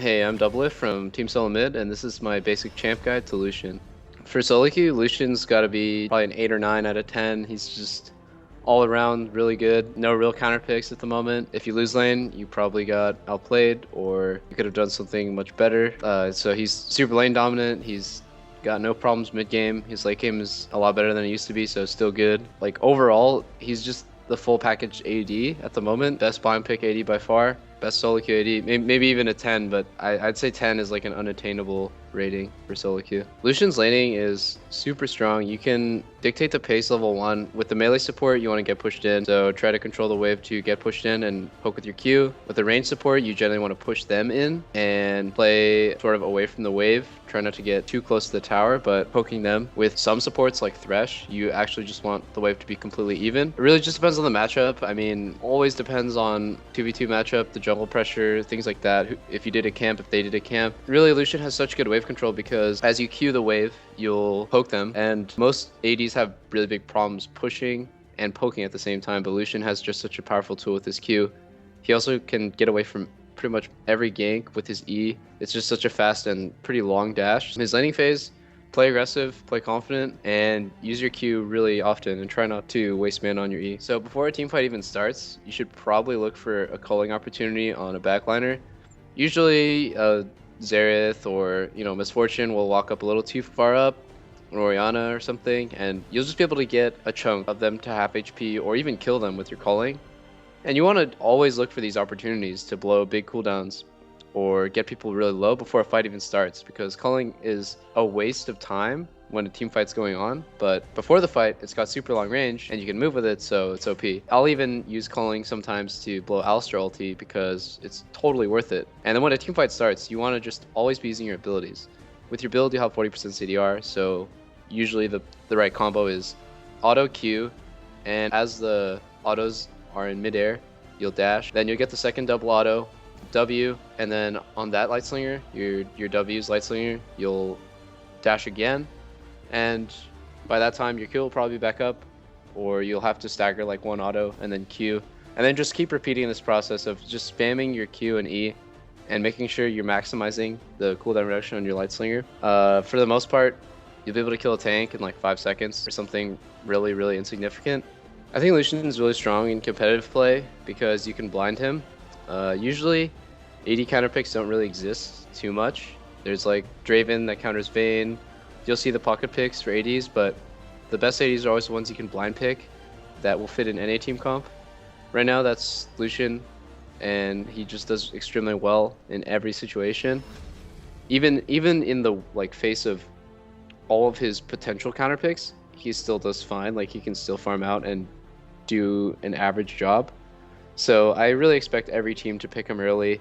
Hey, I'm Doublelift from Team Solo Mid, and this is my basic champ guide to Lucian. For solo queue, Lucian's got to be probably an 8 or 9 out of 10. He's just all around really good. No real counter picks at the moment. If you lose lane, you probably got outplayed, or you could have done something much better. So he's super lane dominant. He's got no problems mid game. His late game is a lot better than it used to be, so still good. Like overall, he's just the full package AD at the moment. Best blind pick AD by far. Best solo queue AD, maybe even a 10, but I'd say 10 is like an unattainable rating for solo queue. Lucian's laning is super strong. You can dictate the pace level 1. With the melee support, you want to get pushed in, so try to control the wave to get pushed in and poke with your Q. With the range support, you generally want to push them in and play sort of away from the wave. Try not to get too close to the tower, but poking them. With some supports like Thresh, you actually just want the wave to be completely even. It really just depends on the matchup. I mean, always depends on 2v2 matchup, the jungle pressure, things like that. If you did a camp, if they did a camp. Really, Lucian has such good wave control because as you Q the wave, you'll poke them, and most ADs have really big problems pushing and poking at the same time, but Lucian has just such a powerful tool with his Q. He also can get away from pretty much every gank with his E. It's just such a fast and pretty long dash. In his laning phase, play aggressive, play confident, and use your Q really often and try not to waste mana on your E. So before a team fight even starts, you should probably look for a culling opportunity on a backliner. Usually Xerath or Misfortune will walk up a little too far up, or Orianna or something, and you'll just be able to get a chunk of them to half HP or even kill them with your culling. And you want to always look for these opportunities to blow big cooldowns or get people really low before a fight even starts, because culling is a waste of time when a team fight's going on, but before the fight it's got super long range and you can move with it, so it's OP. I'll even use culling sometimes to blow Alistar ulti because it's totally worth it. And then when a team fight starts, you want to just always be using your abilities. With your build, you have 40% CDR, so usually the right combo is auto Q, and as the autos are in midair, you'll dash, then you'll get the second double auto W, and then on that light slinger, your W's light slinger, you'll dash again, and by that time your Q will probably be back up, or you'll have to stagger like one auto and then Q, and then just keep repeating this process of just spamming your Q and E and making sure you're maximizing the cooldown reduction on your light slinger. For the most part, you'll be able to kill a tank in like 5 seconds or something really insignificant. I think Lucian is really strong in competitive play because you can blind him. Usually, AD counter picks don't really exist too much. There's like Draven that counters Vayne. You'll see the pocket picks for ADs, but the best ADs are always the ones you can blind pick that will fit in any team comp. Right now, that's Lucian, and he just does extremely well in every situation. Even in the face of all of his potential counter picks, he still does fine. Like, he can still farm out and do an average job. So I really expect every team to pick him early.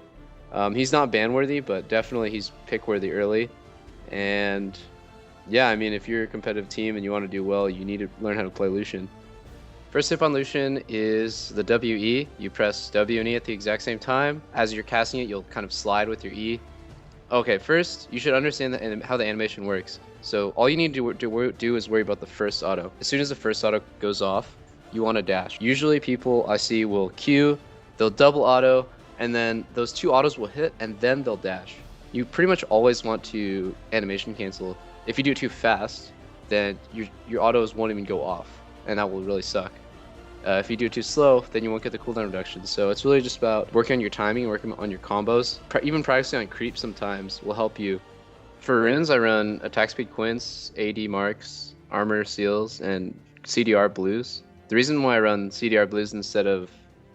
He's not ban worthy, but definitely he's pick worthy early. And yeah, I mean, if you're a competitive team and you want to do well, you need to learn how to play Lucian. First tip on Lucian is the WE. You press W and E at the exact same time. As you're casting it, you'll kind of slide with your E. Okay, first, you should understand how the animation works. So all you need to do is worry about the first auto. As soon as the first auto goes off, you want to dash. Usually people I see will Q, they'll double auto, and then those 2 autos will hit, and then they'll dash. You pretty much always want to animation cancel. If you do it too fast, then your autos won't even go off, and that will really suck. If you do it too slow, then you won't get the cooldown reduction. So it's really just about working on your timing, working on your combos. Even practicing on creep sometimes will help you. For runes, I run attack speed quints, AD marks, armor seals, and CDR blues. The reason why I run CDR blues instead of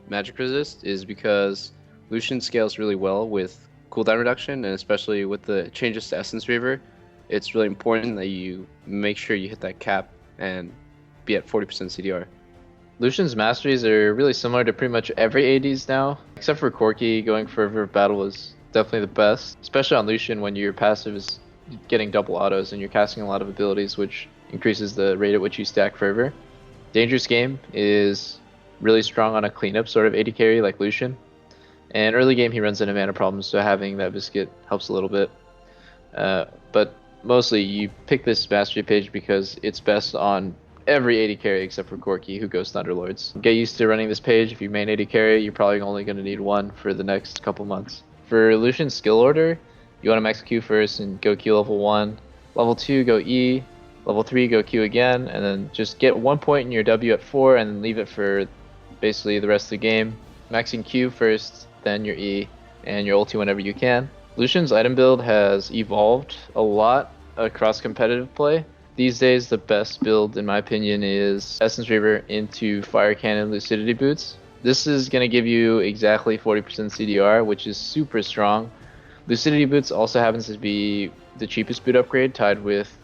magic resist is because Lucian scales really well with cooldown reduction, and especially with the changes to Essence Reaver, it's really important that you make sure you hit that cap and be at 40% CDR. Lucian's masteries are really similar to pretty much every ADs now, except for Corki. Going for River of Battle is definitely the best, especially on Lucian when your passive is getting double autos and you're casting a lot of abilities, which increases the rate at which you stack Fervor. Dangerous Game is really strong on a cleanup sort of AD carry like Lucian, and early game he runs into mana problems, so having that biscuit helps a little bit. But mostly you pick this mastery page because it's best on every AD carry except for Corki, who goes Thunderlords. Get used to running this page. If you main AD carry, you're probably only going to need one for the next couple months. For Lucian's skill order, you want to max Q first and go Q level 1. Level 2, go E. Level 3, go Q again, and then just get 1 point in your W at 4 and then leave it for basically the rest of the game. Maxing Q first, then your E, and your ulti whenever you can. Lucian's item build has evolved a lot across competitive play. These days, the best build, in my opinion, is Essence Reaver into Fire Cannon Lucidity Boots. This is going to give you exactly 40% CDR, which is super strong. Lucidity Boots also happens to be the cheapest boot upgrade, tied with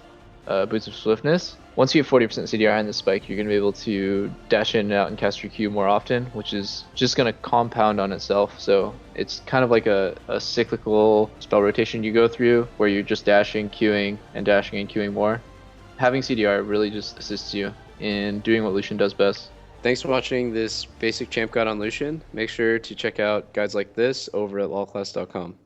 Boots of Swiftness. Once you get 40% CDR in the spike, you're going to be able to dash in and out and cast your Q more often, which is just going to compound on itself. So it's kind of like a cyclical spell rotation you go through, where you're just dashing, Qing, and dashing and Qing more. Having CDR really just assists you in doing what Lucian does best. Thanks for watching this basic champ guide on Lucian. Make sure to check out guides like this over at lawclass.com.